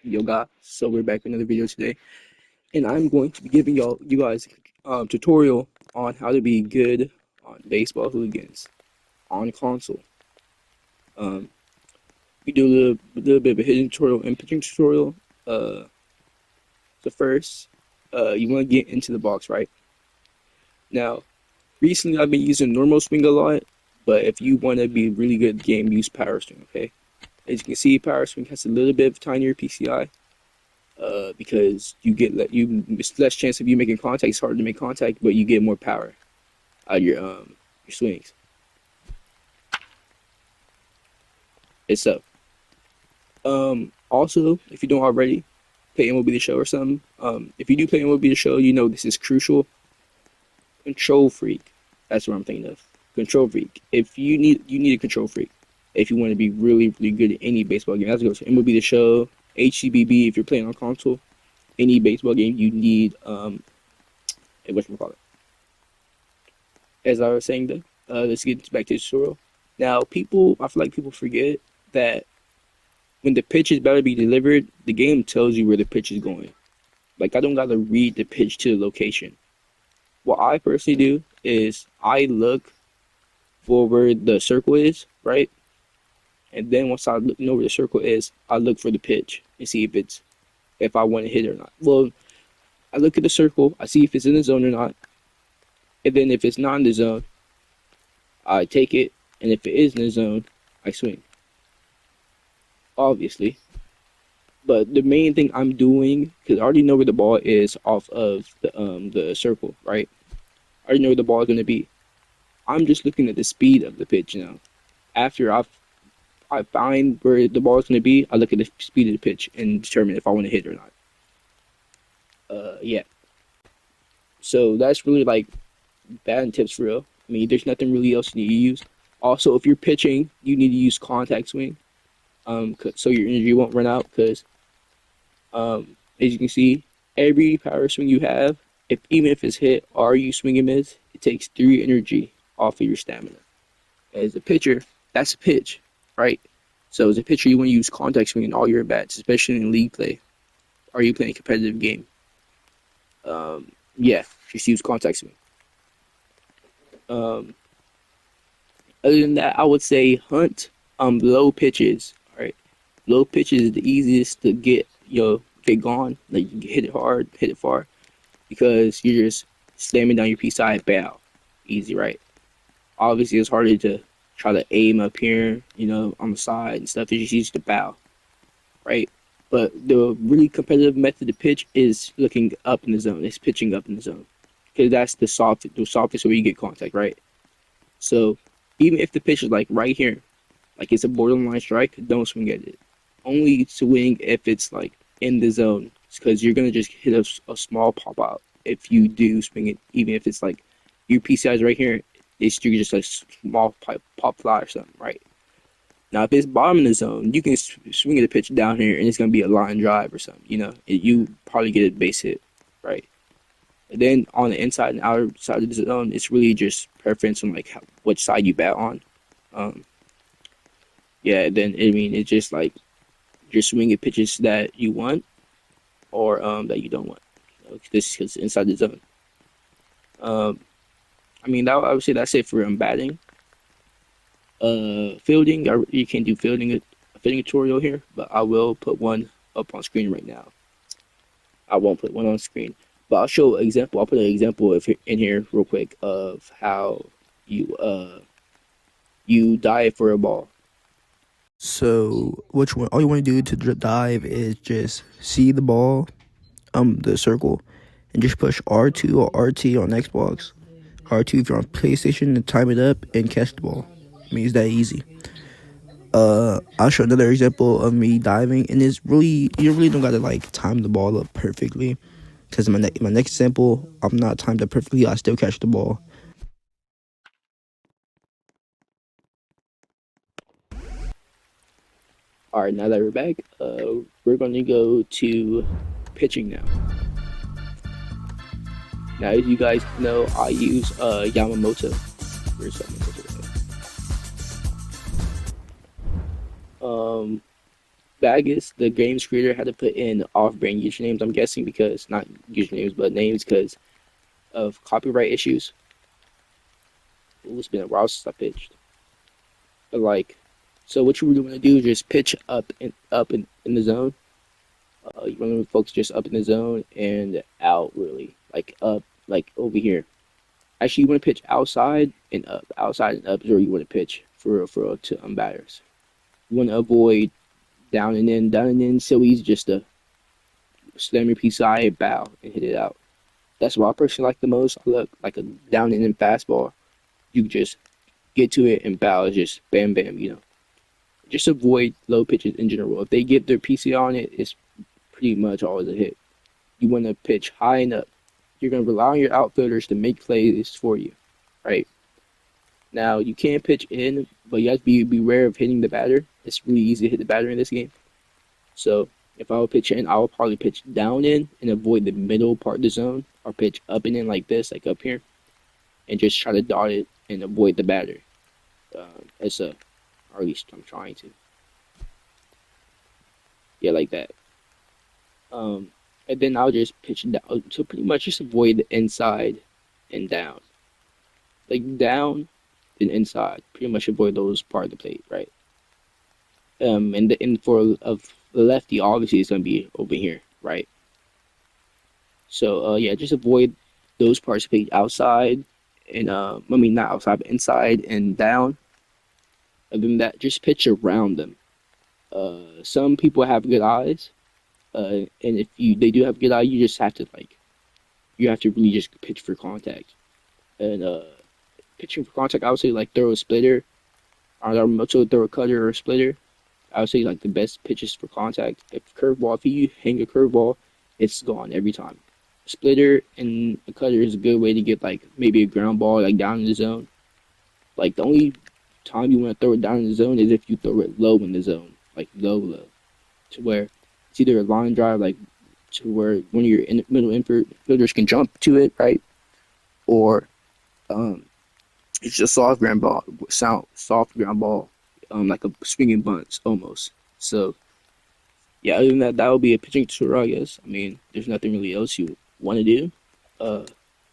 Yo guys, so we're back with another video today, and I'm going to be giving you guys tutorial on how to be good on baseball hooligans on console. Um, we do a little bit of a hitting tutorial and pitching tutorial. So first, you want to get into the box, right? Now, recently I've been using normal swing a lot, but if you want to be really good at the game, use power swing. Okay, as you can see, power swing has a little bit of tinier PCI. Because it's less chance of you making contact. It's harder to make contact, but you get more power out of your swings. It's up. Also, if you don't already, play MLB The Show or something. If you do play MLB The Show, you know this is crucial. Control freak. That's what I'm thinking of. Control freak. If you need a control freak. If you want to be really good at any baseball game, that's go to MLB The Show, HCBB. If you're playing on console, any baseball game, you need whatchamacallit. As I was saying, though, let's get back to the tutorial. Now, I feel like people forget that when the pitch is about to be delivered, the game tells you where the pitch is going. Like, I don't gotta read the pitch to the location. What I personally do is I look for where the circle is, right? And then once I know where the circle is, I look for the pitch and see if I want to hit it or not. Well, I look at the circle, I see if it's in the zone or not, and then if it's not in the zone, I take it, and if it is in the zone, I swing. Obviously. But the main thing I'm doing, because I already know where the ball is off of the circle, right? I already know where the ball is going to be. I'm just looking at the speed of the pitch now. After I find where the ball is going to be, I look at the speed of the pitch and determine if I want to hit it or not. Yeah. So that's really like bad tips for real. I mean, there's nothing really else you need to use. Also, if you're pitching, you need to use contact swing, so your energy won't run out. Because, as you can see, every power swing you have, even if it's hit or you swing and miss, it takes 3 energy off of your stamina. As a pitcher, that's a pitch, right? So as a pitcher, you want to use contact swing in all your bats, especially in league play. Are you playing a competitive game? Yeah, just use contact swing. Other than that, I would say hunt low pitches. All right, low pitches is the easiest to get gone. Like you can hit it hard, hit it far, because you're just slamming down your PSI bow. Easy, right? Obviously, it's harder to try to aim up here, on the side and stuff. It's just easy to bow, right? But the really competitive method to pitch is looking up in the zone. It's pitching up in the zone, because that's the softest where you get contact, right? So even if the pitch is like right here, like it's a borderline strike, don't swing at it. Only swing if it's like in the zone, because you're gonna just hit a small pop out if you do swing it. Even if it's like your PCI is right here, it's just a small pop fly or something, right? Now, if it's bottom of the zone, you can swing the pitch down here, and it's going to be a line drive or something. You probably get a base hit, right? And then on the inside and outer side of the zone, it's really just preference on like which side you bat on. Yeah. Then it's just like you're swinging pitches that you want or that you don't want. This is inside the zone. I would say that's it for batting. Fielding, you can't do a fielding tutorial here, but I will put one up on screen right now. I won't put one on screen, but I'll show an example. I'll put an example in here real quick of how you dive for a ball. So all you want to do to dive is just see the ball, the circle, and just push R2 or RT on Xbox, R2 if you're on PlayStation, and time it up and catch the ball. I mean, it's that easy. I'll show another example of me diving, and you really don't gotta like time the ball up perfectly, because in my next example, I'm not timed up perfectly. I still catch the ball. All right, now that we're back, we're going to go to pitching now. Now, as you guys know, I use Yamamoto. Where's Yamamoto? Baggis, the game's creator, had to put in off-brand usernames. I'm guessing because not usernames but names because of copyright issues. Ooh, it's been a while since I pitched. But like, so what you really want to do is just pitch up in the zone. You want to focus just up in the zone and out really, like up, like over here. Actually, you want to pitch outside and up. Outside and up is where you want to pitch for real to batters. You want to avoid down and in, down and in. So easy just to slam your piece eye, bow, and hit it out. That's what I personally like the most. I look like a down and in fastball. You can just get to it and bow. It's just bam, bam. Just avoid low pitches in general. If they get their PC on it, it's pretty much always a hit. You want to pitch high and up. You're going to rely on your outfielders to make plays for you, right? Now you can pitch in, but you have to be beware of hitting the batter. It's really easy to hit the batter in this game. So if I would pitch in, I would probably pitch down in and avoid the middle part of the zone, or pitch up and in like this, like up here, and just try to dot it and avoid the batter. As a, or at least I'm trying to, yeah, like that. Um, and then I'll just pitch down to pretty much just avoid the inside and down, like down and inside. Pretty much avoid those part of the plate, right? And for of the lefty, obviously it's gonna be over here, right? So yeah, just avoid those parts of the plate outside and I mean not outside, but inside and down. Other than that, just pitch around them. Some people have good eyes, and if you they do have good eye, you just have to you have to really just pitch for contact. And pitching for contact, I would say like throw a splitter, or also throw a cutter or a splitter. I would say like the best pitches for contact. If you hang a curveball, it's gone every time. Splitter and a cutter is a good way to get like maybe a ground ball like down in the zone. Like the only time you want to throw it down in the zone is if you throw it low in the zone, like low, to where it's either a line drive, like to where one of your middle infielders can jump to it, right? Or um, it's just soft ground ball, like a swinging bunt almost. So yeah, other than that, that would be a pitching tutorial, I guess. I mean, there's nothing really else you want to do. Uh,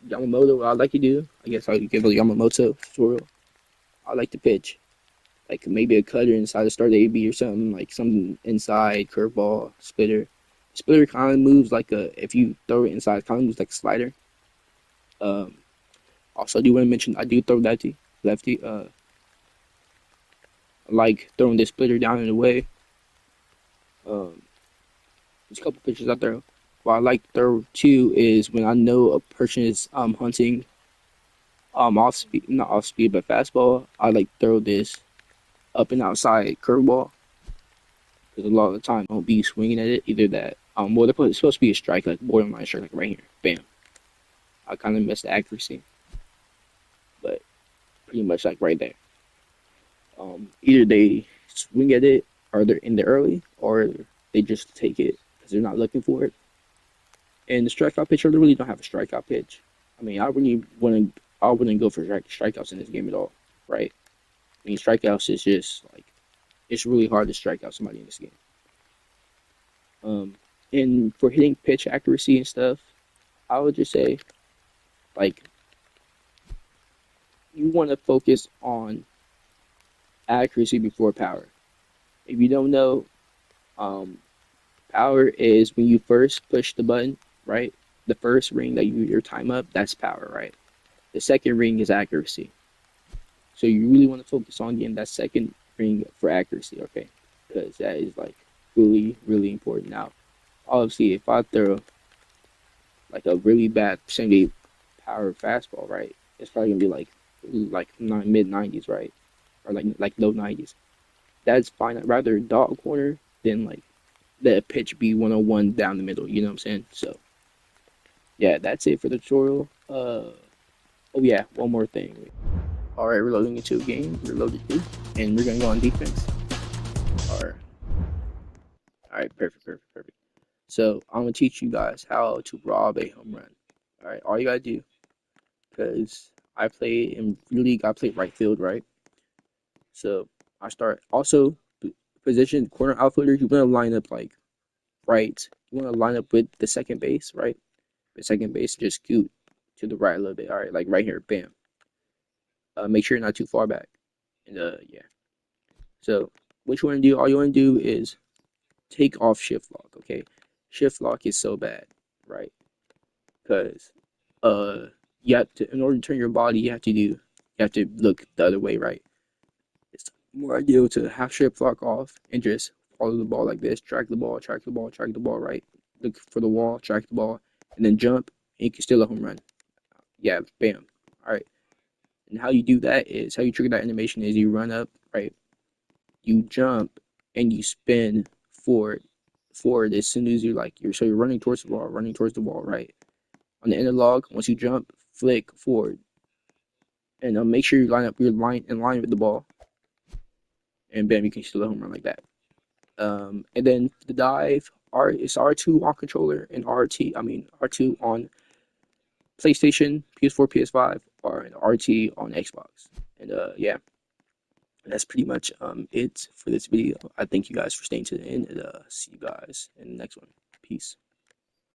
Yamamoto, what I'd like to do, I guess I could give a Yamamoto tutorial. I like to pitch, like maybe a cutter inside the start AB or something, like something inside, curveball, splitter. Splitter kind of moves like if you throw it inside, kind of moves like a slider. Um, Also, I do want to mention I do throw lefty. I like throwing this splitter down in the way. Um, there's a couple pitches out there. What I like to throw too is when I know a person is hunting off speed, not off speed, but fastball. I like to throw this up and outside curveball because a lot of the time I don't be swinging at it. Either that, well, it's supposed to be a strike, like borderline strike, like right here, bam. I kind of miss the accuracy, but pretty much like right there. Either they swing at it, or they're in there early, or they just take it because they're not looking for it. And the strikeout pitcher, they really don't have a strikeout pitch. I mean, I wouldn't go for strikeouts in this game at all, right? I mean, strikeouts is just like it's really hard to strike out somebody in this game. Um, and for hitting pitch accuracy and stuff, I would just say like you want to focus on accuracy before power. If you don't know, um, power is when you first push the button, right? The first ring that your time up, that's power, right? The second ring is accuracy. So you really want to focus on getting that second ring for accuracy, okay? Because that is like really, really important. Now, obviously, if I throw like a really bad percentage power fastball, right, it's probably gonna be like mid 90s, right, or like low 90s. That's fine. I'd rather dog corner than like the pitch be 101 down the middle. You know what I'm saying? So yeah, that's it for the tutorial. Oh yeah, one more thing. All right, we're loading into a game. We're loaded in, and we're gonna go on defense. All right, perfect, perfect, perfect. So I'm gonna teach you guys how to rob a home run. All right, all you gotta do, because I play in league, I play right field, right? So I start also position corner outfielder, you want to line up like right. You want to line up with the second base, right? The second base, just scoot to the right a little bit. All right, like right here, bam. Make sure you're not too far back. And yeah. So what you want to do? All you want to do is take off shift lock. Okay, shift lock is so bad, right? Because uh, you have to, in order to turn your body, you have to look the other way, right? It's more ideal to have shift lock off and just follow the ball like this, track the ball, track the ball, track the ball, right? Look for the wall, track the ball, and then jump, and you can steal a home run. Yeah, bam. All right. And how you do that is how you trigger that animation is you run up, right? You jump and you spin forward as soon as you like you're running towards the ball, running towards the ball, right? On the analog, once you jump, flick forward, and make sure you line up your line in line with the ball, and bam, you can steal a home run like that. And then the dive, it's R2 on controller and R2 on PlayStation, PS4, PS5, or an RT on Xbox. And yeah, that's pretty much it for this video. I thank you guys for staying to the end, and see you guys in the next one. Peace.